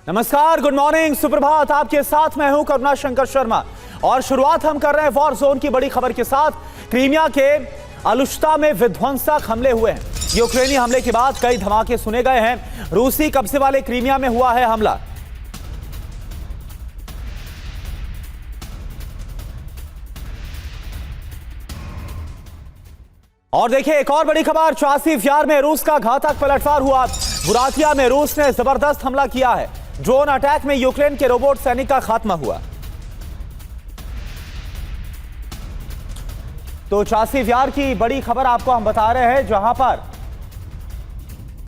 नमस्कार, good morning, सुप्रभात। आपके साथ मैं हूं करुणा शंकर शर्मा और शुरुआत हम कर रहे हैं वॉर जोन की बड़ी खबर के साथ। क्रीमिया के अलुश्ता में विध्वंसक हमले हुए हैं। यूक्रेनी हमले के बाद कई धमाके सुने गए हैं। रूसी कब्जे वाले क्रीमिया में हुआ है हमला। और देखिए एक और बड़ी खबर, चासिफ यार में रूस का घातक पलटवार हुआ। बुरातिया में रूस ने जबरदस्त हमला किया है। ड्रोन अटैक में यूक्रेन के रोबोट सैनिक का खात्मा हुआ। तो चासिफ यार की बड़ी खबर आपको हम बता रहे हैं, जहां पर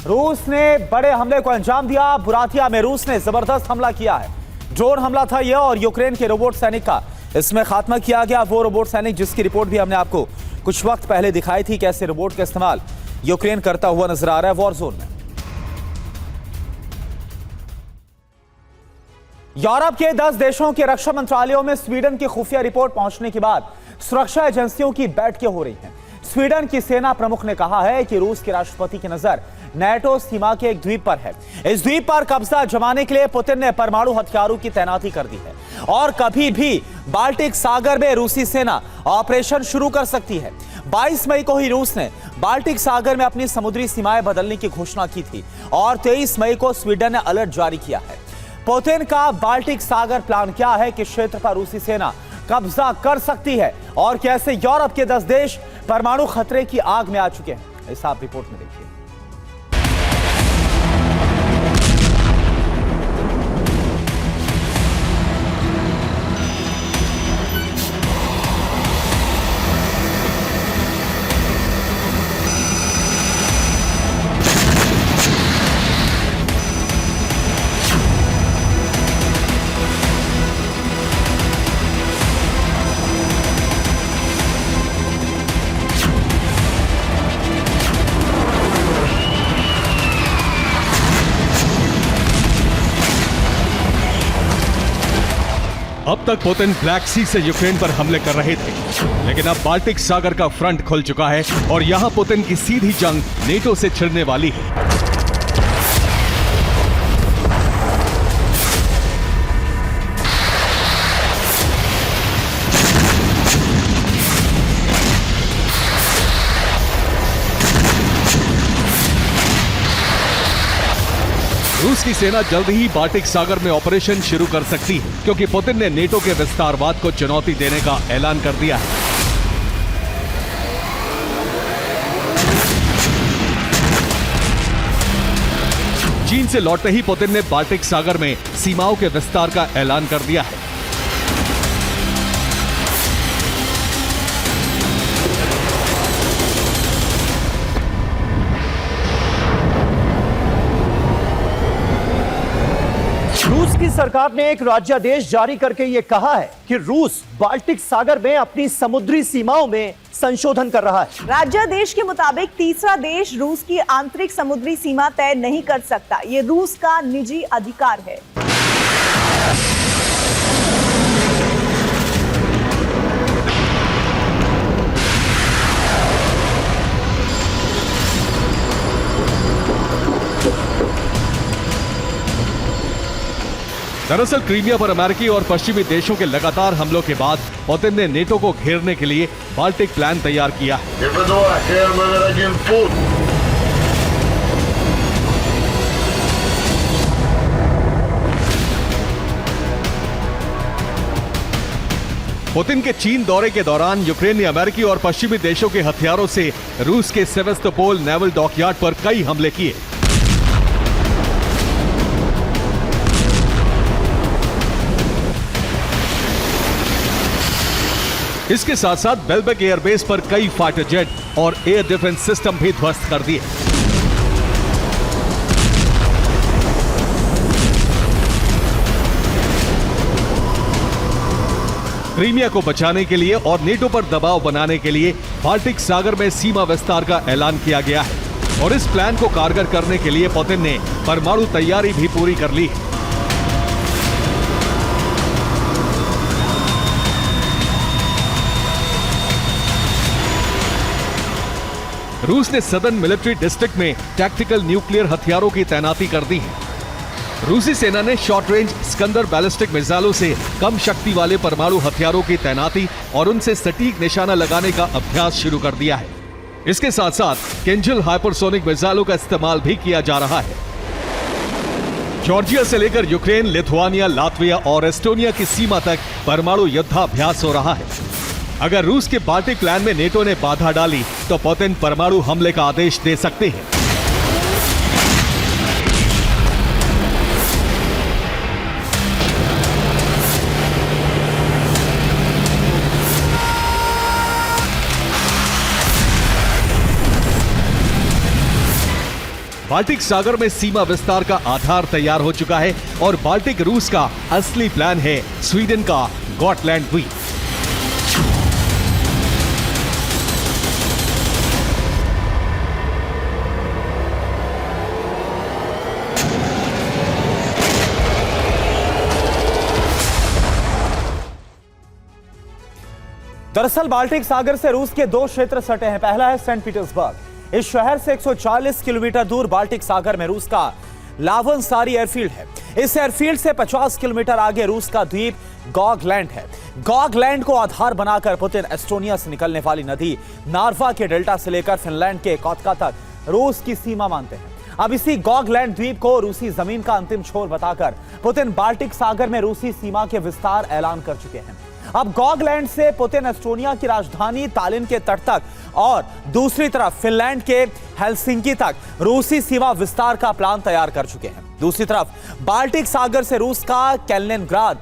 रूस ने बड़े हमले को अंजाम दिया। बुरातिया में रूस ने जबरदस्त हमला किया है। ड्रोन हमला था यह और यूक्रेन के रोबोट सैनिक का इसमें खात्मा किया गया। वो रोबोट सैनिक जिसकी रिपोर्ट भी हमने आपको कुछ वक्त पहले दिखाई थी, कैसे रोबोट का इस्तेमाल यूक्रेन करता हुआ नजर आ रहा है वॉर जोन में। यूरोप के 10 देशों के रक्षा मंत्रालयों में स्वीडन की खुफिया रिपोर्ट पहुंचने के बाद सुरक्षा एजेंसियों की बैठकें हो रही हैं। स्वीडन की सेना प्रमुख ने कहा है कि रूस के राष्ट्रपति की नजर नेटो सीमा के एक द्वीप पर है। इस द्वीप पर कब्जा जमाने के लिए पुतिन ने परमाणु हथियारों की तैनाती कर दी है और कभी भी बाल्टिक सागर में रूसी सेना ऑपरेशन शुरू कर सकती है। 22 मई को ही रूस ने बाल्टिक सागर में अपनी समुद्री सीमाएं बदलने की घोषणा की थी और 23 मई को स्वीडन ने अलर्ट जारी किया है। पुतिन का बाल्टिक सागर प्लान क्या है, किस क्षेत्र पर रूसी सेना कब्जा कर सकती है और कैसे यूरोप के 10 देश परमाणु खतरे की आग में आ चुके हैं, इस आप रिपोर्ट में देखिए। अब तक पुतिन ब्लैक सी से यूक्रेन पर हमले कर रहे थे, लेकिन अब बाल्टिक सागर का फ्रंट खुल चुका है और यहां पुतिन की सीधी जंग नेटो से छिड़ने वाली है। रूस की सेना जल्द ही बाल्टिक सागर में ऑपरेशन शुरू कर सकती है, क्योंकि पुतिन ने नेटो के विस्तारवाद को चुनौती देने का ऐलान कर दिया है। चीन से लौटते ही पुतिन ने बाल्टिक सागर में सीमाओं के विस्तार का ऐलान कर दिया है। रूस की सरकार ने एक राज्यादेश जारी करके यह कहा है कि रूस बाल्टिक सागर में अपनी समुद्री सीमाओं में संशोधन कर रहा है। राज्यादेश के मुताबिक तीसरा देश रूस की आंतरिक समुद्री सीमा तय नहीं कर सकता। ये रूस का निजी अधिकार है। दरअसल क्रीमिया पर अमेरिकी और पश्चिमी देशों के लगातार हमलों के बाद पुतिन ने नेटो को घेरने के लिए बाल्टिक प्लान तैयार किया है। पुतिन के चीन दौरे के दौरान यूक्रेन ने अमेरिकी और पश्चिमी देशों के हथियारों से रूस के सेवेस्तोपोल नेवल डॉकयार्ड पर कई हमले किए। इसके साथ साथ बेल्बेक एयरबेस पर कई फाइटर जेट और एयर डिफेंस सिस्टम भी ध्वस्त कर दिए। क्रीमिया को बचाने के लिए और नेटो पर दबाव बनाने के लिए बाल्टिक सागर में सीमा विस्तार का ऐलान किया गया है और इस प्लान को कारगर करने के लिए पुतिन ने परमाणु तैयारी भी पूरी कर ली है। रूस ने सदर्न मिलिट्री डिस्ट्रिक्ट में टैक्टिकल न्यूक्लियर हथियारों की तैनाती कर दी है। रूसी सेना ने शॉर्ट रेंज स्कंदर बैलिस्टिक मिसाइलों से कम शक्ति वाले परमाणु हथियारों की तैनाती और उनसे सटीक निशाना लगाने का अभ्यास शुरू कर दिया है। इसके साथ साथ किंजल हाइपरसोनिक मिसाइलों का इस्तेमाल भी किया जा रहा है। जॉर्जिया से लेकर यूक्रेन, लिथुआनिया, लातविया और एस्टोनिया की सीमा तक परमाणु युद्धाभ्यास हो रहा है। अगर रूस के बाल्टिक प्लान में नेटो ने बाधा डाली तो पुतिन परमाणु हमले का आदेश दे सकते हैं। बाल्टिक सागर में सीमा विस्तार का आधार तैयार हो चुका है और बाल्टिक रूस का असली प्लान है स्वीडन का गॉटलैंड द्वीप। दरअसल बाल्टिक सागर से रूस के दो क्षेत्र सटे हैं। पहला है सेंट पीटर्सबर्ग। इस शहर से 140 किलोमीटर दूर बाल्टिक सागर में रूस का लावनसारी एयरफील्ड है। इस एयरफील्ड से 50 किलोमीटर आगे रूस का द्वीप गॉगलैंड है। गॉगलैंड को आधार बनाकर पुतिन एस्टोनिया से निकलने वाली नदी नार्वा के डेल्टा से लेकर फिनलैंड के कोतका तक रूस की सीमा मानते हैं। अब इसी गॉगलैंड द्वीप को रूसी जमीन का अंतिम छोर बताकर पुतिन बाल्टिक सागर में रूसी सीमा के विस्तार ऐलान कर चुके हैं। अब गॉगलैंड से पुतिन एस्टोनिया की राजधानी तालिन के तट तक और दूसरी तरफ फिनलैंड के हेलसिंकी तक रूसी सीमा विस्तार का प्लान तैयार कर चुके हैं। दूसरी तरफ बाल्टिक सागर से रूस का कैलिनिनग्राड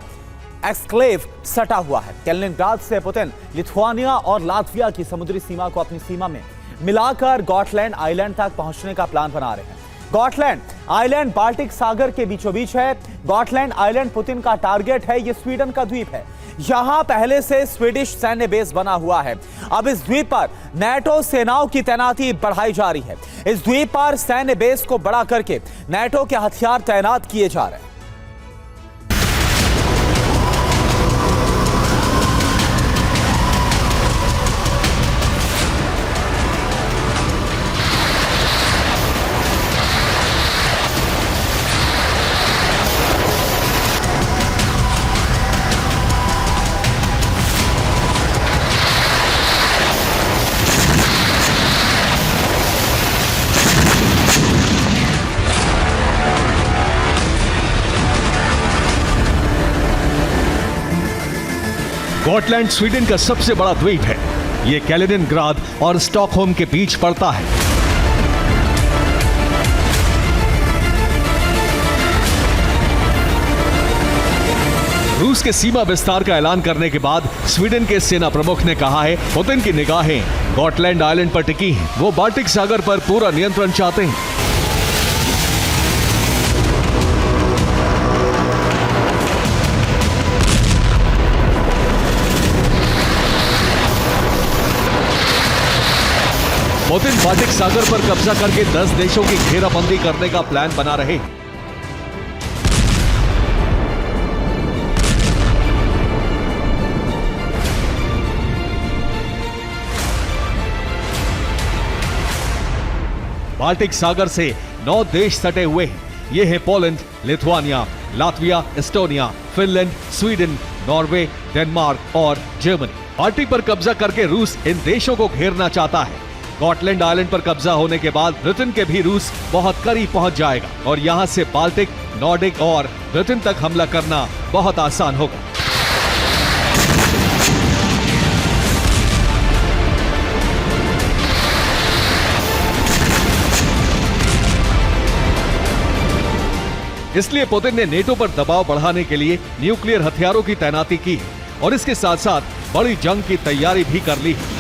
एक्सक्लेव सटा हुआ है। कैलिनिनग्राड से पुतिन लिथुआनिया और लातविया की समुद्री सीमा को अपनी सीमा में मिलाकर गॉटलैंड आइलैंड तक पहुंचने का प्लान बना रहे हैं। गॉटलैंड आइलैंड बाल्टिक सागर के बीचों बीच है। गॉटलैंड आइलैंड पुतिन का टारगेट है। यह स्वीडन का द्वीप है। यहां पहले से स्वीडिश सैन्य बेस बना हुआ है। अब इस द्वीप पर नेटो सेनाओं की तैनाती बढ़ाई जा रही है। इस द्वीप पर सैन्य बेस को बड़ा करके नेटो के हथियार तैनात किए जा रहे हैं। गॉटलैंड स्वीडन का सबसे बड़ा द्वीप है। यह कैलिनिनग्राड और स्टॉकहोम के बीच पड़ता है। रूस के सीमा विस्तार का ऐलान करने के बाद स्वीडन के सेना प्रमुख ने कहा है पुतिन की निगाहें गॉटलैंड आइलैंड पर टिकी हैं। वो बाल्टिक सागर पर पूरा नियंत्रण चाहते हैं। पुतिन बाल्टिक सागर पर कब्जा करके 10 देशों की घेराबंदी करने का प्लान बना रहे हैं। बाल्टिक सागर से 9 देश सटे हुए हैं। ये हैं Poland, Lithuania, Latvia, Estonia, Finland, Sweden, Norway, Denmark और जर्मनी। बाल्टिक पर कब्जा करके रूस इन देशों को घेरना चाहता है। गॉटलैंड आइलैंड पर कब्जा होने के बाद ब्रिटेन के भी रूस बहुत करीब पहुंच जाएगा और यहां से बाल्टिक, नॉर्डिक और ब्रिटेन तक हमला करना बहुत आसान होगा। इसलिए पुतिन ने नेटो पर दबाव बढ़ाने के लिए न्यूक्लियर हथियारों की तैनाती की है और इसके साथ साथ बड़ी जंग की तैयारी भी कर ली है।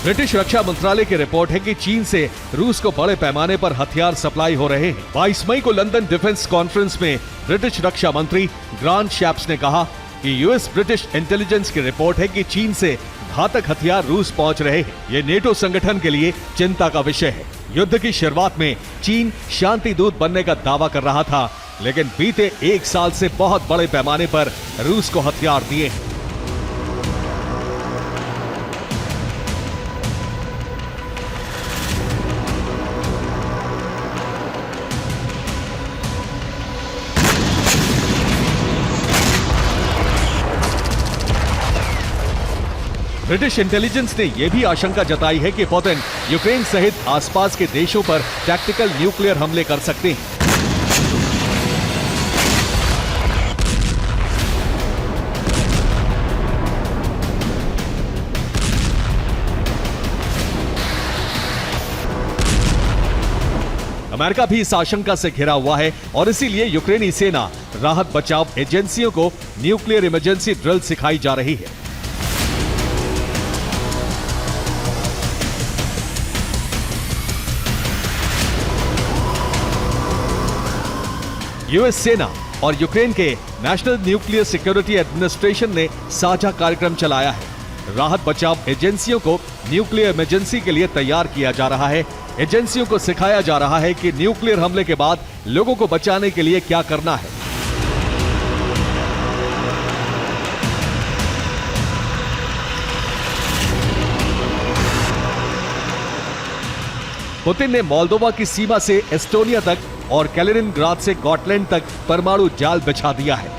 ब्रिटिश रक्षा मंत्रालय की रिपोर्ट है कि चीन से रूस को बड़े पैमाने पर हथियार सप्लाई हो रहे हैं। 22 मई को लंदन डिफेंस कॉन्फ्रेंस में ब्रिटिश रक्षा मंत्री ग्रांट शैप्स ने कहा कि यूएस ब्रिटिश इंटेलिजेंस की रिपोर्ट है कि चीन से घातक हथियार रूस पहुंच रहे हैं। ये नेटो संगठन के लिए चिंता का विषय है। युद्ध की शुरुआत में चीन शांति दूत बनने का दावा कर रहा था, लेकिन बीते 1 साल से बहुत बड़े पैमाने पर रूस को हथियार दिए हैं। ब्रिटिश इंटेलिजेंस ने यह भी आशंका जताई है कि पुतिन यूक्रेन सहित आसपास के देशों पर टैक्टिकल न्यूक्लियर हमले कर सकते हैं। अमेरिका भी इस आशंका से घिरा हुआ है और इसीलिए यूक्रेनी सेना राहत बचाव एजेंसियों को न्यूक्लियर इमरजेंसी ड्रिल सिखाई जा रही है। यूएस सेना और यूक्रेन के नेशनल न्यूक्लियर सिक्योरिटी एडमिनिस्ट्रेशन ने साझा कार्यक्रम चलाया है। राहत बचाव एजेंसियों को न्यूक्लियर इमरजेंसी के लिए तैयार किया जा रहा है। एजेंसियों को सिखाया जा रहा है कि न्यूक्लियर हमले के बाद लोगों को बचाने के लिए क्या करना है। पुतिन ने मोल्दोवा की सीमा से एस्टोनिया तक और कैलिनिनग्राद से गॉटलैंड तक परमाणु जाल बिछा दिया है।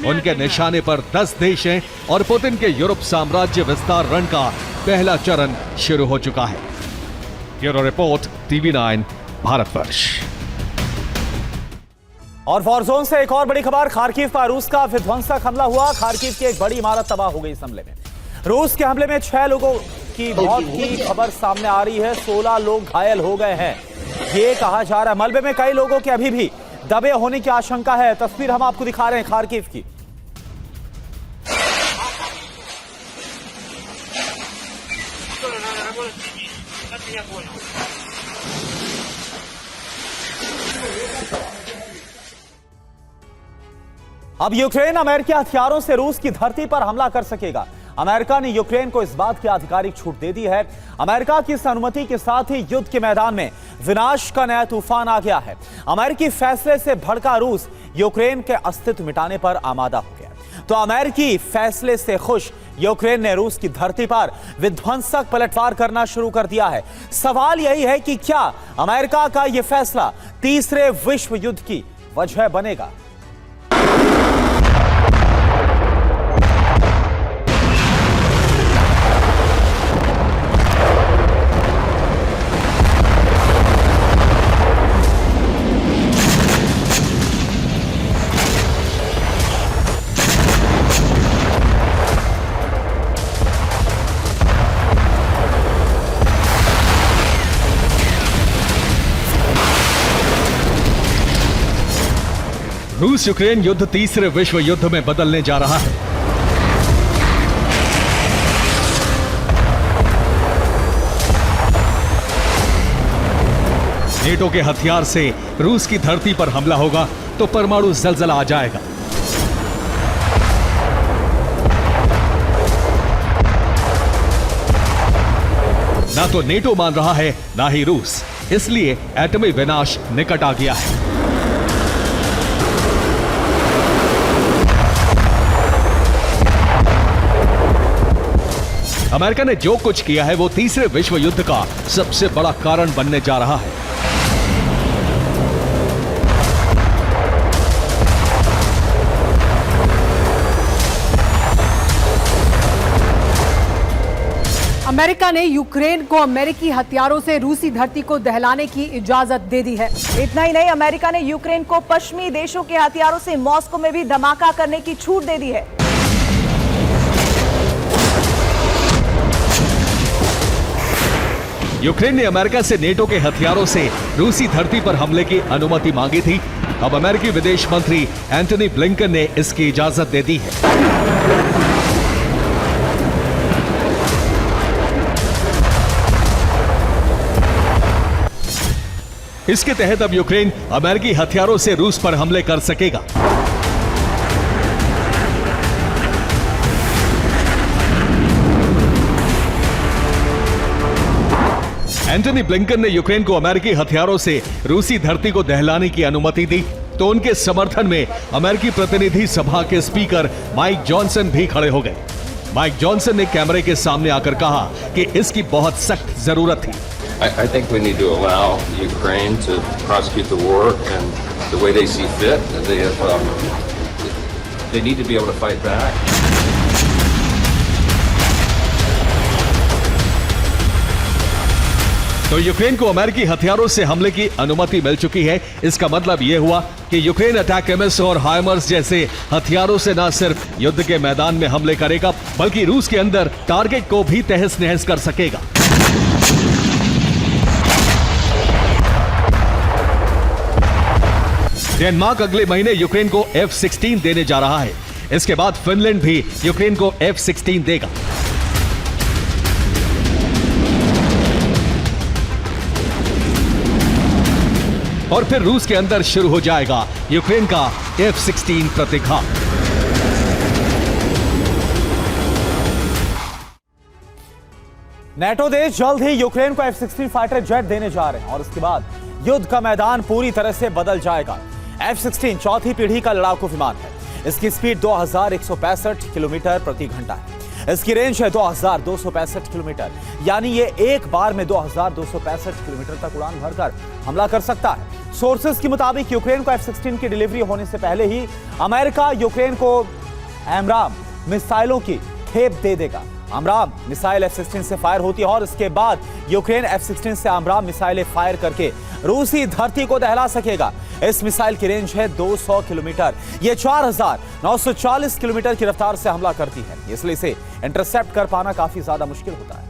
उनके निशाने पर 10 देश हैं और पुतिन के यूरोप साम्राज्य विस्तार रण का पहला चरण शुरू हो चुका है। Bureau report, TV9 Bharatvarsh. और वॉरजोन से एक और बड़ी खबर, खार्किव पर रूस का विध्वंसक हमला हुआ। खार्किव की एक बड़ी इमारत तबाह हो गई इस हमले में। रूस के हमले में 6 लोगों की मौत की खबर सामने आ रही है, 16 लोग घायल हो गए हैं, ये कहा जा रहा है। मलबे में कई लोगों के अभी भी दबे होने की आशंका है। तस्वीर हम आपको दिखा रहे हैं खार्किव की। अब यूक्रेन अमेरिकी हथियारों से रूस की धरती पर हमला कर सकेगा। अमेरिका ने यूक्रेन को इस बात की आधिकारिक छूट दे दी है। अमेरिका की इस अनुमति के साथ ही युद्ध के मैदान में विनाश का नया तूफान आ गया है। अमेरिकी फैसले से भड़का रूस यूक्रेन के अस्तित्व मिटाने पर आमादा हो गया। तो अमेरिकी फैसले से खुश यूक्रेन ने रूस की धरती पर विध्वंसक पलटवार करना शुरू कर दिया है। सवाल यही है कि क्या अमेरिका का यह फैसला तीसरे विश्व युद्ध की वजह बनेगा? रूस यूक्रेन युद्ध तीसरे विश्व युद्ध में बदलने जा रहा है। नेटो के हथियार से रूस की धरती पर हमला होगा तो परमाणु जलजला आ जाएगा। ना तो नेटो मान रहा है ना ही रूस, इसलिए एटमी विनाश निकट आ गया है। अमेरिका ने जो कुछ किया है वो तीसरे विश्व युद्ध का सबसे बड़ा कारण बनने जा रहा है। अमेरिका ने यूक्रेन को अमेरिकी हथियारों से रूसी धरती को दहलाने की इजाजत दे दी है। इतना ही नहीं, अमेरिका ने यूक्रेन को पश्चिमी देशों के हथियारों से मॉस्को में भी धमाका करने की छूट दे दी है। यूक्रेन ने अमेरिका से नेटो के हथियारों से रूसी धरती पर हमले की अनुमति मांगी थी। अब अमेरिकी विदेश मंत्री एंटनी ब्लिंकन ने इसकी इजाजत दे दी है। इसके तहत अब यूक्रेन अमेरिकी हथियारों से रूस पर हमले कर सकेगा। एंटनी ब्लिंकन ने यूक्रेन को अमेरिकी हथियारों से रूसी धरती को दहलाने की अनुमति दी तो उनके समर्थन में अमेरिकी प्रतिनिधि सभा के स्पीकर माइक जॉनसन भी खड़े हो गए। माइक जॉनसन ने कैमरे के सामने आकर कहा कि इसकी बहुत सख्त जरूरत थी। I think we need to allow Ukraine to prosecute the war and the way they see fit. They have They need to be able to fight back. तो यूक्रेन को अमेरिकी हथियारों से हमले की अनुमति मिल चुकी है। इसका मतलब यह हुआ कि यूक्रेन अटैकम्स और हाइमर्स जैसे हथियारों से न सिर्फ युद्ध के मैदान में हमले करेगा, बल्कि रूस के अंदर टारगेट को भी तहस नहस कर सकेगा। डेनमार्क अगले महीने यूक्रेन को F-16 देने जा रहा है। इसके बाद फिनलैंड भी यूक्रेन को F-16 देगा। और फिर रूस के अंदर शुरू हो जाएगा यूक्रेन का F-16 प्रतिघात। नेटो देश जल्द ही यूक्रेन को F-16 फाइटर जेट देने जा रहे हैं और इसके बाद युद्ध का मैदान पूरी तरह से बदल जाएगा। F-16 चौथी पीढ़ी का लड़ाकू विमान है। इसकी स्पीड 2165 किलोमीटर प्रति घंटा है। इसकी रेंज है 2265 किलोमीटर, यानी ये एक बार में 2265 किलोमीटर तक उड़ान भरकर हमला कर सकता है। सोर्सेस के मुताबिक यूक्रेन को F-16 की डिलीवरी होने से पहले ही अमेरिका यूक्रेन को एमराम मिसाइलों की खेप दे देगा। एमराम मिसाइल F-16 से फायर होती है और इसके बाद यूक्रेन F-16 से एमराम मिसाइलें फायर करके रूसी धरती को दहला सकेगा। इस मिसाइल की रेंज है 200 किलोमीटर। यह 4940 किलोमीटर की रफ्तार से हमला करती है, इसलिए इसे इंटरसेप्ट कर पाना काफी ज्यादा मुश्किल होता है।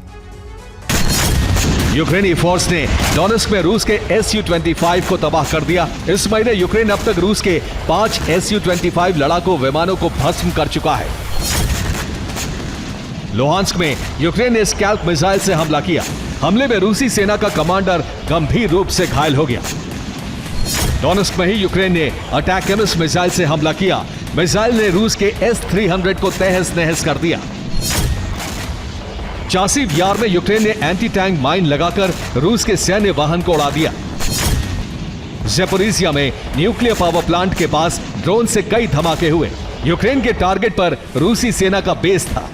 यूक्रेनी फोर्स ने डोनेस्क में रूस के Su-25 को तबाह कर दिया। इस महीने यूक्रेन अब तक रूस के 5 Su-25 लड़ाकू विमानों को भस्म कर चुका है। लोहांस्क में यूक्रेन ने स्कैल्प मिसाइल से हमला किया। हमले में रूसी सेना का कमांडर गंभीर रूप से घायल हो गया। डोनेस्क में ही यूक्रेन ने अटैकम्स मिसाइल से हमला किया। मिसाइल ने रूस के S-300 को तहस नहस कर दिया। चासिव यार में यूक्रेन ने एंटी टैंक माइन लगाकर रूस के सैन्य वाहन को उड़ा दिया। ज़ेपोरिजिया में न्यूक्लियर पावर प्लांट के पास ड्रोन से कई धमाके हुए। यूक्रेन के टारगेट पर रूसी सेना का बेस था।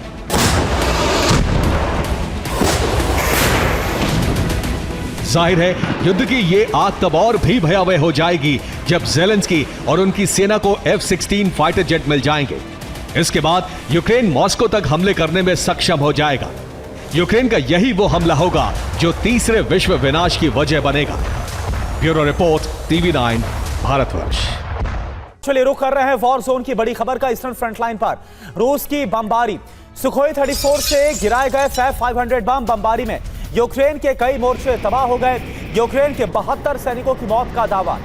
जाहिर है युद्ध की ये आग तब और भी भयावह हो जाएगी जब ज़ेलेंस्की और उनकी सेना को F-16 फाइटर जेट मिल जाएंगे। इसके बाद यूक्रेन मॉस्को तक हमले करने में सक्षम हो जाएगा। यूक्रेन का यही वो हमला होगा जो तीसरे विश्व विनाश की वजह बनेगा। Bureau report, TV9 Bharatvarsh. चलिए रुक कर रहे हैं वॉर जोन की बड़ी खबर का। ईस्टर्न फ्रंटलाइन पर रूस की बमबारी। सुखोई 34 से गिराए गए F-500 बम बमबारी में यूक्रेन के कई मोर्चे तबाह हो गए। यूक्रेन के 72 सैनिकों की मौत का दावा।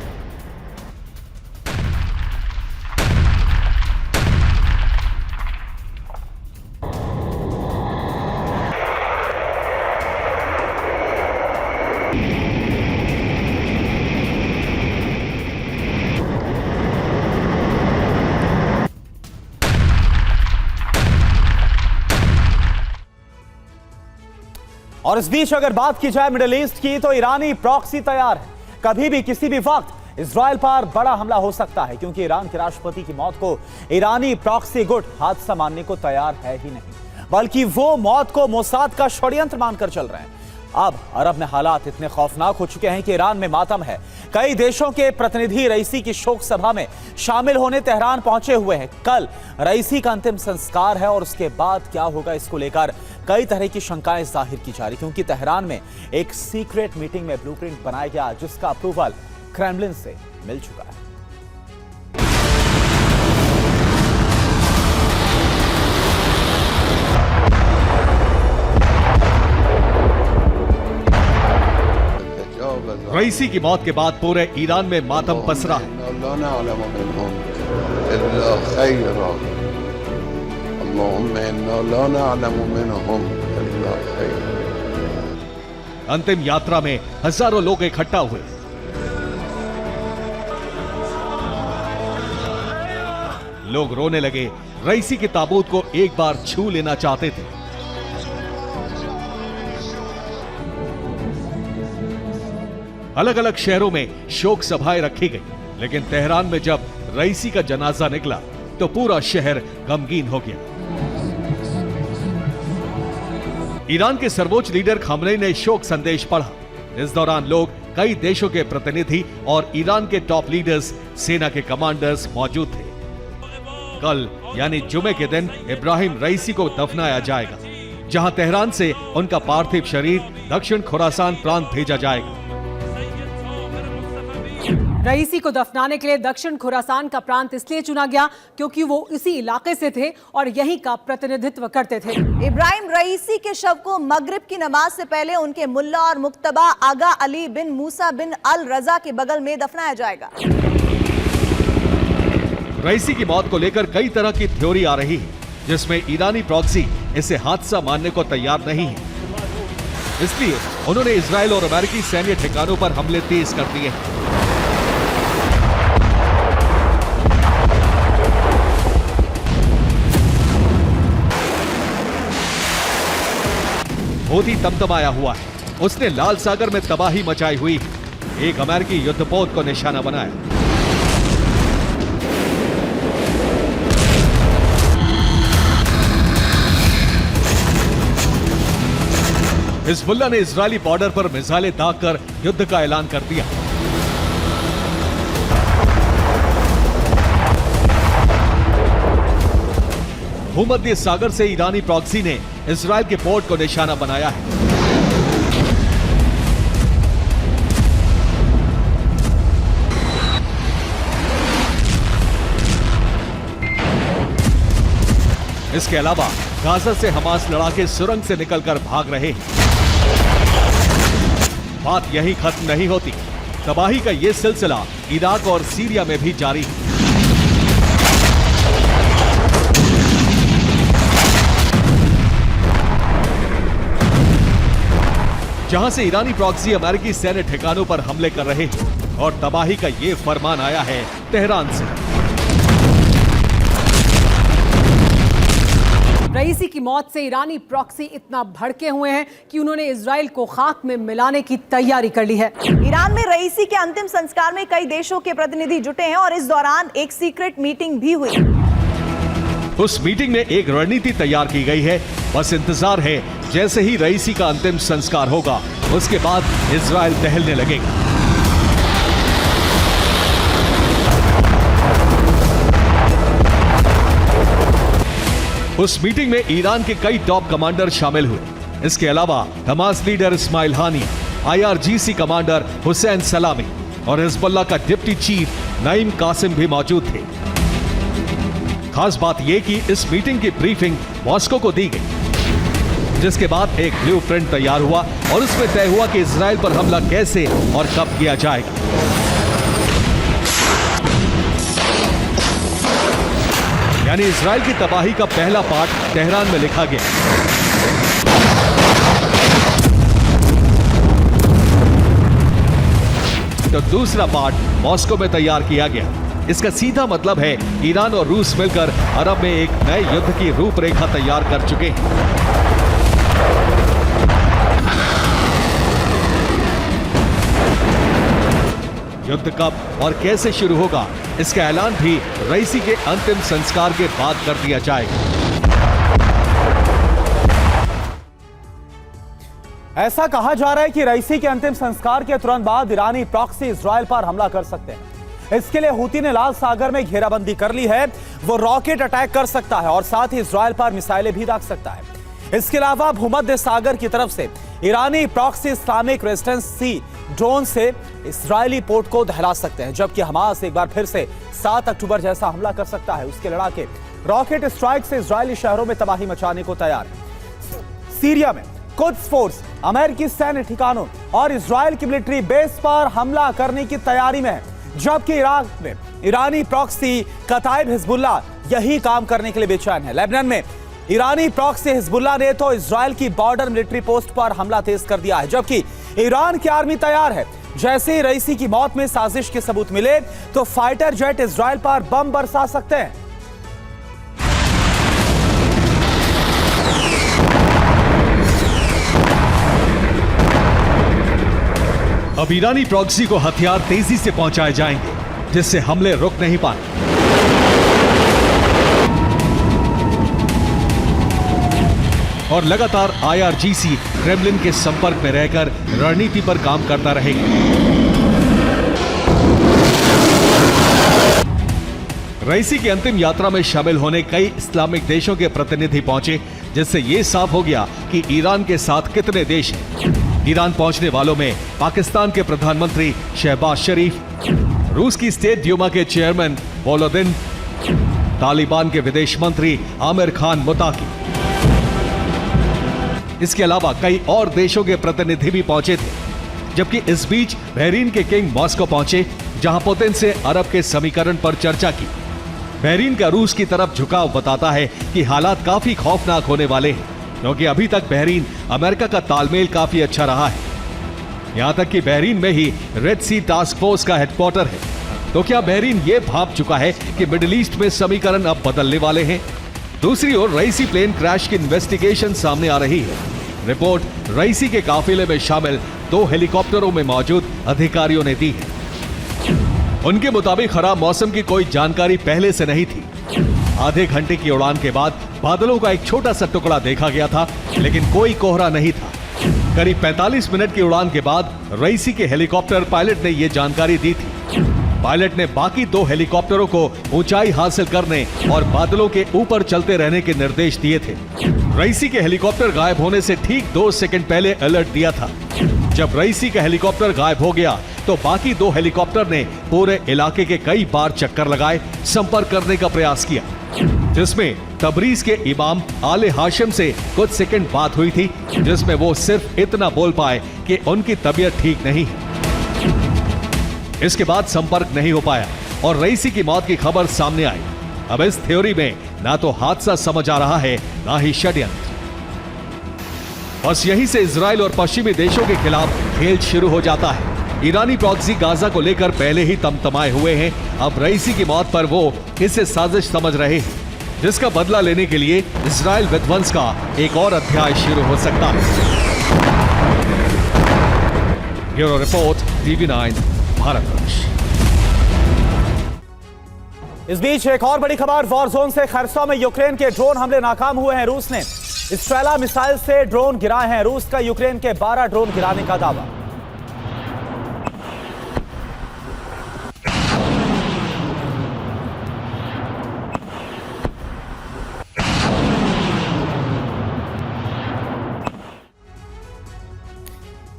और इस बीच अगर बात की जाए मिडिल ईस्ट की, तो ईरानी प्रॉक्सी तैयार है। कभी भी किसी भी वक्त इजराइल पर बड़ा हमला हो सकता है, क्योंकि ईरान के राष्ट्रपति की मौत को ईरानी प्रॉक्सी गुट हादसा मानने को तैयार है ही नहीं, बल्कि वो मौत को मोसाद का षड्यंत्र मानकर चल रहे हैं। अब अरब में हालात इतने खौफनाक हो चुके हैं कि ईरान में मातम है। कई देशों के प्रतिनिधि रईसी की शोक सभा में शामिल होने तेहरान पहुंचे हुए हैं। कल रईसी का अंतिम संस्कार है और उसके बाद क्या होगा इसको लेकर कई तरह की शंकाएं जाहिर की जा रही, क्योंकि तेहरान में एक सीक्रेट मीटिंग में ब्लूप्रिंट बनाया गया जिसका अप्रूवल क्रेमलिन से मिल चुका है। रईसी की मौत के बाद पूरे ईरान में मातम पसरा है। अंतिम यात्रा में हजारों लोग इकट्ठा हुए। लोग रोने लगे। रईसी के ताबूत को एक बार छू लेना चाहते थे। अलग अलग शहरों में शोक सभाएं रखी गई, लेकिन तेहरान में जब रईसी का जनाजा निकला तो पूरा शहर गमगीन हो गया। ईरान के सर्वोच्च लीडर खामनेई ने शोक संदेश पढ़ा। इस दौरान लोग, कई देशों के प्रतिनिधि और ईरान के टॉप लीडर्स, सेना के कमांडर्स मौजूद थे। कल यानी जुमे के दिन इब्राहिम रईसी को दफनाया जाएगा, जहां तेहरान से उनका पार्थिव शरीर दक्षिण खुरासान प्रांत भेजा जाएगा। रईसी को दफनाने के लिए दक्षिण खुरासान का प्रांत इसलिए चुना गया क्योंकि वो इसी इलाके से थे और यहीं का प्रतिनिधित्व करते थे। इब्राहिम रईसी के शव को मगरिब की नमाज से पहले उनके मुल्ला और मुक्तबा आगा अली बिन मूसा बिन अल रजा के बगल में दफनाया जाएगा। रईसी की मौत को लेकर कई तरह की थ्योरी आ रही है, जिसमें ईरानी प्रॉक्सी इसे हादसा मानने को तैयार नहीं है। इसलिए उन्होंने इजराइल और अमेरिकी सैन्य ठिकानों पर हमले तेज कर दिए हैं। होती तमतमाया हुआ है, उसने लाल सागर में तबाही मचाई हुई है। एक अमेरिकी युद्धपोत को निशाना बनाया। हिजबुल्लाह ने इजरायली बॉर्डर पर मिसाइलें दागकर युद्ध का ऐलान कर दिया। भूमध्य सागर से ईरानी प्रॉक्सी ने इजराइल के पोर्ट को निशाना बनाया है। इसके अलावा गाजा से हमास लड़ाके सुरंग से निकलकर भाग रहे हैं। बात यही खत्म नहीं होती, तबाही का यह सिलसिला इराक और सीरिया में भी जारी है। जहां से ईरानी प्रॉक्सी अमेरिकी सैन्य ठिकानों पर हमले कर रहे हैं और तबाही का ये फरमान आया है तेहरान से। रईसी की मौत से ईरानी प्रॉक्सी इतना भड़के हुए हैं कि उन्होंने इजराइल को खाक में मिलाने की तैयारी कर ली है। ईरान में रईसी के अंतिम संस्कार में कई देशों के प्रतिनिधि जुटे हैं और इस दौरान एक सीक्रेट मीटिंग भी हुई। उस मीटिंग में एक रणनीति तैयार की गई है। बस इंतजार है, जैसे ही रईसी का अंतिम संस्कार होगा उसके बाद इजराइल दहलने लगेगा। उस मीटिंग में ईरान के कई टॉप कमांडर शामिल हुए। इसके अलावा हमास लीडर इस्माइल हानिया, IRGC कमांडर हुसैन सलामी और हिजबुल्लाह का डिप्टी चीफ नईम कासिम भी मौजूद थे। खास बात यह कि इस मीटिंग की ब्रीफिंग मॉस्को को दी गई, जिसके बाद एक ब्लूप्रिंट तैयार हुआ और उसमें तय हुआ कि इजराइल पर हमला कैसे और कब किया जाएगा। यानी इजराइल की तबाही का पहला पार्ट तेहरान में लिखा गया। तो दूसरा पार्ट मॉस्को में तैयार किया गया। इसका सीधा मतलब है ईरान और रूस मिलकर अरब में एक नए युद्ध की रूपरेखा तैयार कर चुके हैं। युद्ध कब और कैसे शुरू होगा, इसका ऐलान भी रईसी के अंतिम संस्कार के बाद कर दिया जाएगा। ऐसा कहा जा रहा है कि रईसी के अंतिम संस्कार के तुरंत बाद ईरानी प्रॉक्सी इजराइल पर हमला कर सकते हैं। इसके लिए हूती ने लाल सागर में घेराबंदी कर ली है। वो रॉकेट अटैक कर सकता है और साथ ही इजराइल पर मिसाइलें भी दाग सकता है। इसके अलावा भूमध्य सागर की तरफ से ईरानी प्रॉक्सी इस्लामिक रेजिस्टेंस सी ड्रोन से इजरायली पोर्ट को दहला सकते हैं, जबकि हमास एक बार फिर से 7 अक्टूबर जैसा हमला कर सकता है। उसके लड़ाके रॉकेट स्ट्राइक से इजरायली शहरों में तबाही मचाने को तैयार है। सीरिया में कुद्स फोर्स अमेरिकी सैन्य ठिकानों और इजराइल की मिलिट्री बेस पर हमला करने की तैयारी में है, जबकि इराक में ईरानी प्रॉक्सी कताइब हिजबुल्लाह यही काम करने के लिए बेचैन है। लेबनान में ईरानी प्रॉक्सी हिजबुल्लाह ने तो इजराइल की बॉर्डर मिलिट्री पोस्ट पर हमला तेज कर दिया है, जबकि ईरान की आर्मी तैयार है। जैसे ही रईसी की मौत में साजिश के सबूत मिले तो फाइटर जेट इजराइल पर बम बरसा सकते हैं। अब ईरानी प्रॉक्सी को हथियार तेजी से पहुंचाए जाएंगे, जिससे हमले रुक नहीं पाएंगे। और लगातार IRGC क्रेमलिन के संपर्क में रहकर रणनीति पर काम करता रहेगा। रईसी की अंतिम यात्रा में शामिल होने कई इस्लामिक देशों के प्रतिनिधि पहुंचे, जिससे ये साफ हो गया कि ईरान के साथ कितने देश हैं। ईरान पहुंचने वालों में पाकिस्तान के प्रधानमंत्री शहबाज शरीफ, रूस की स्टेट ड्यूमा के चेयरमैन वोलोदिन, तालिबान के विदेश मंत्री आमिर खान मुताकी। इसके अलावा कई और देशों के प्रतिनिधि भी पहुंचे थे। जबकि इस बीच बहरीन के किंग मॉस्को पहुंचे, जहां पुतिन से अरब के समीकरण पर चर्चा की। बहरीन का रूस की तरफ झुकाव बताता है कि हालात काफी खौफनाक होने वाले हैं, क्योंकि अभी तक बहरीन अमेरिका का तालमेल काफी अच्छा रहा है। यहां तक कि बहरीन में ही रेड सी टास्क फोर्स का हेडक्वार्टर है। तो क्या बहरीन ये भांप चुका है कि मिडिल ईस्ट में समीकरण अब बदलने वाले हैं? दूसरी ओर रईसी प्लेन क्रैश की इन्वेस्टिगेशन सामने आ रही है। रिपोर्ट रईसी के काफिले में शामिल 2 हेलीकॉप्टरों में मौजूद अधिकारियों ने दी है। उनके मुताबिक खराब मौसम की कोई जानकारी पहले से नहीं थी। आधे घंटे की उड़ान के बाद बादलों का एक छोटा सा टुकड़ा देखा गया था, लेकिन कोई कोहरा नहीं था। करीब 45 मिनट की उड़ान के बाद रईसी के हेलीकॉप्टर पायलट ने यह जानकारी दी थी। पायलट ने बाकी 2 हेलीकॉप्टरों को ऊंचाई हासिल करने और बादलों के ऊपर चलते रहने के निर्देश दिए थे। रईसी के हेलीकॉप्टर गायब होने से ठीक 2 सेकंड पहले अलर्ट दिया था। जब रईसी का हेलीकॉप्टर गायब हो गया तो बाकी 2 हेलीकॉप्टर ने पूरे इलाके के कई बार चक्कर लगाए, संपर्क करने का प्रयास किया, जिसमें तबरीज के इमाम आले हाशिम से कुछ सेकंड बात हुई थी, जिसमें वो सिर्फ इतना बोल पाए कि उनकी तबीयत ठीक नहीं है। इसके बाद संपर्क नहीं हो पाया और रईसी की मौत की खबर सामने आई। अब इस थ्योरी में ना तो हादसा समझ आ रहा है, ना ही षड्यंत्र। बस यहीं से इजराइल और पश्चिमी देशों के खिलाफ खेल शुरू हो जाता है। ईरानी प्रॉक्सी गाजा को लेकर पहले ही तमतमाए हुए हैं। अब रईसी की मौत पर वो इसे साजिश समझ रहे हैं, जिसका बदला लेने के लिए इजराइल विध्वंस का एक और अध्याय शुरू हो सकता है। Bureau report, TV9 Bharat. इस बीच एक और बड़ी खबर, वॉर जोन से खरसों में यूक्रेन के ड्रोन हमले नाकाम हुए हैं। रूस ने स्ट्रेला मिसाइल से ड्रोन गिराए हैं। रूस का यूक्रेन के 12 ड्रोन गिराने का दावा।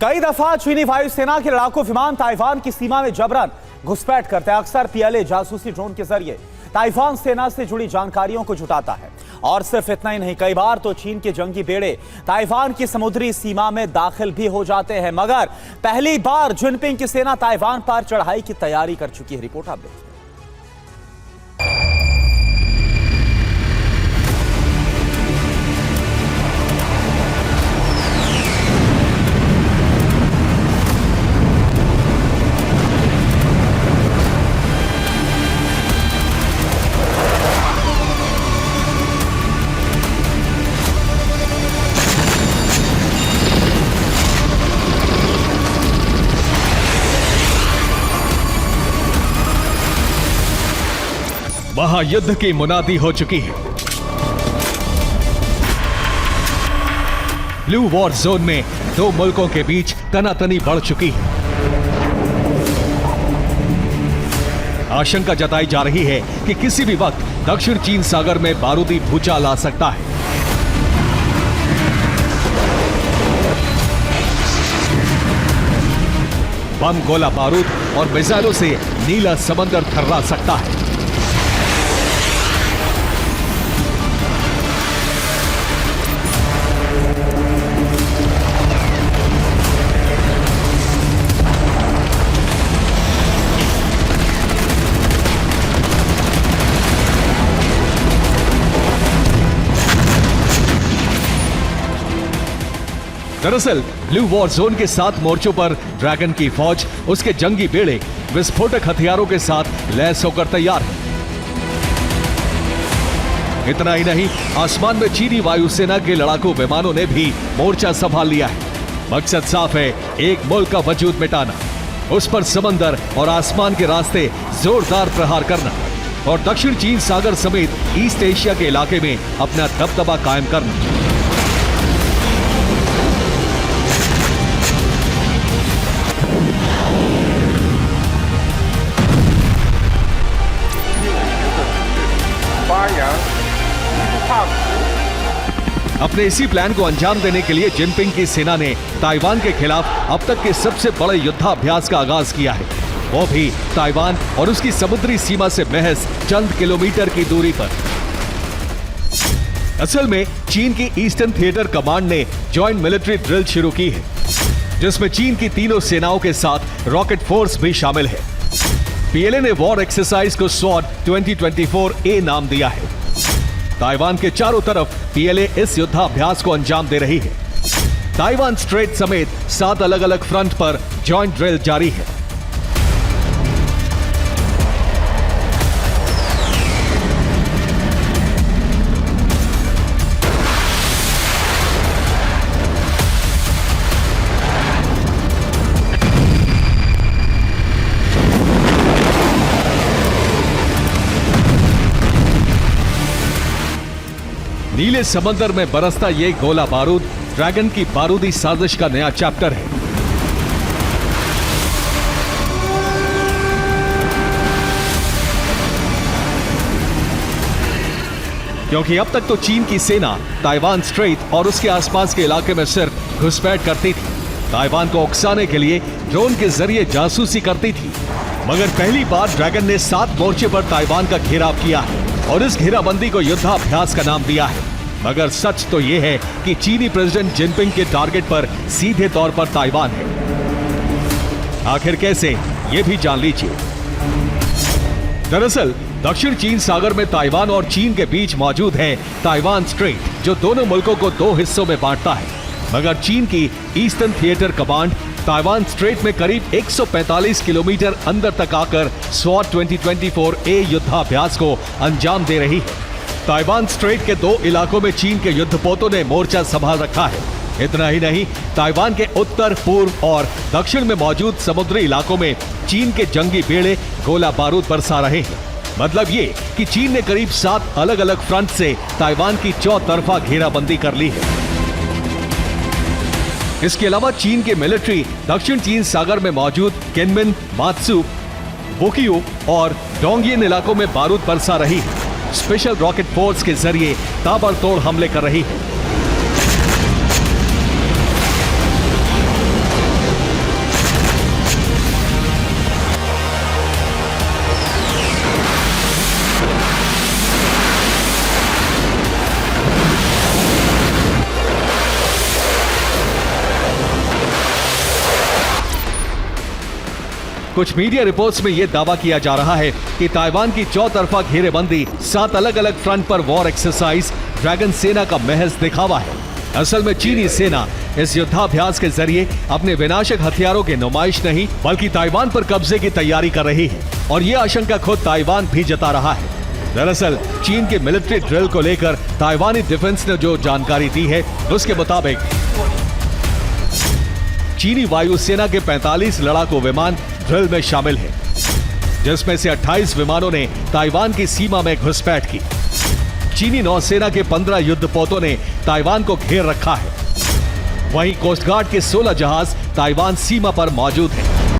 कई दफा चीनी वायुसेना के लड़ाकू विमान ताइवान की सीमा में जबरन घुसपैठ करते हैं। अक्सर पीएलए जासूसी ड्रोन के जरिए ताइवान सेना से जुड़ी जानकारियों को जुटाता है। और सिर्फ इतना ही नहीं, कई बार तो चीन के जंगी बेड़े ताइवान की समुद्री सीमा में दाखिल भी हो जाते हैं। मगर पहली बार जिनपिंग की सेना ताइवान पर चढ़ाई की तैयारी कर चुकी है। रिपोर्ट आप देखिए। महायुद्ध की मुनादी हो चुकी है। ब्लू वॉर जोन में 2 मुल्कों के बीच तनातनी बढ़ चुकी है। आशंका जताई जा रही है कि किसी भी वक्त दक्षिण चीन सागर में बारूदी भूचाल आ सकता है। बम, गोला बारूद और मिसाइलों से नीला समंदर थर्रा सकता है। दरअसल ब्लू वॉर जोन के 7 मोर्चों पर ड्रैगन की फौज, उसके जंगी बेड़े विस्फोटक हथियारों के साथ लैस होकर तैयार है। इतना ही नहीं, आसमान में चीनी वायुसेना के लड़ाकू विमानों ने भी मोर्चा संभाल लिया है। मकसद साफ है, एक मुल्क का वजूद मिटाना, उस पर समंदर और आसमान के रास्ते जोरदार प्रहार करना और दक्षिण चीन सागर समेत ईस्ट एशिया के इलाके में अपना दबदबा कायम करना। 洋一不怕苦。 अपने इसी प्लान को अंजाम देने के लिए जिनपिंग की सेना ने ताइवान के खिलाफ अब तक के सबसे बड़े युद्धाभ्यास का आगाज किया है, वो भी ताइवान और उसकी समुद्री सीमा से महज चंद किलोमीटर की दूरी पर। असल में चीन की ईस्टर्न थिएटर कमांड ने जॉइंट मिलिट्री ड्रिल शुरू की है, जिसमें चीन की तीनों सेनाओं के साथ रॉकेट फोर्स भी शामिल है। पीएलए ने वॉर एक्सरसाइज को स्वॉर्ड 2024A नाम दिया है। ताइवान के चारों तरफ पीएलए इस युद्धाभ्यास को अंजाम दे रही है। ताइवान स्ट्रेट समेत 7 अलग अलग फ्रंट पर जॉइंट ड्रिल जारी है। नीले समंदर में बरसता ये गोला बारूद ड्रैगन की बारूदी साजिश का नया चैप्टर है। क्योंकि अब तक तो चीन की सेना ताइवान स्ट्रेट और उसके आसपास के इलाके में सिर्फ घुसपैठ करती थी, ताइवान को उकसाने के लिए ड्रोन के जरिए जासूसी करती थी। मगर पहली बार ड्रैगन ने 7 मोर्चे पर ताइवान का घेराव किया है और इस घेराबंदी को युद्धाभ्यास का नाम दिया है। मगर सच तो यह है कि चीनी प्रेसिडेंट जिनपिंग के टारगेट पर सीधे तौर पर ताइवान है। आखिर कैसे, यह भी जान लीजिए। दरअसल दक्षिण चीन सागर में ताइवान और चीन के बीच मौजूद है ताइवान स्ट्रेट, जो दोनों मुल्कों को 2 हिस्सों में बांटता है। मगर चीन की eastern theatre command Taiwan straight में करीब 145 किलोमीटर अंदर तक आकर स्वॉर्ड 2024A युद्धाभ्यास को अंजाम दे रही है। ताइवान स्ट्रेट के 2 इलाकों में चीन के युद्धपोतों ने मोर्चा संभाल रखा है। इतना ही नहीं, ताइवान के उत्तर, पूर्व और दक्षिण में मौजूद समुद्री इलाकों में चीन के जंगी बेड़े गोला बारूद बरसा रहे हैं। मतलब ये कि चीन ने करीब 7 अलग अलग फ्रंट से ताइवान की चौतरफा घेराबंदी कर ली है। इसके अलावा चीन के मिलिट्री दक्षिण चीन सागर में मौजूद केनमिन, मात्सु, वोकियो और डोंगियन इलाकों में बारूद बरसा रही है। स्पेशल रॉकेट फोर्स के जरिए ताबड़तोड़ हमले कर रही है। कुछ मीडिया रिपोर्ट्स में यह दावा किया जा रहा है कि ताइवान की चौतरफा घेरेबंदी 7 अलग अलग फ्रंट पर वॉर एक्सरसाइज ड्रैगन सेना का महज दिखावा है। असल में चीनी सेना इस युद्धाभ्यास के जरिए अपने विनाशक हथियारों की नुमाइश नहीं, बल्कि ताइवान पर कब्जे की तैयारी कर रही है और यह आशंका खुद ताइवान भी जता रहा है। दरअसल चीन के मिलिट्री ड्रिल को लेकर ताइवानी डिफेंस ने जो जानकारी दी है, उसके मुताबिक चीनी वायुसेना के 45 लड़ाकू विमान ड्रिल में शामिल है, जिसमें से 28 विमानों ने ताइवान की सीमा में घुसपैठ की। चीनी नौसेना के 15 युद्धपोतों ने ताइवान को घेर रखा है। वहीं कोस्ट गार्ड के 16 जहाज ताइवान सीमा पर मौजूद हैं।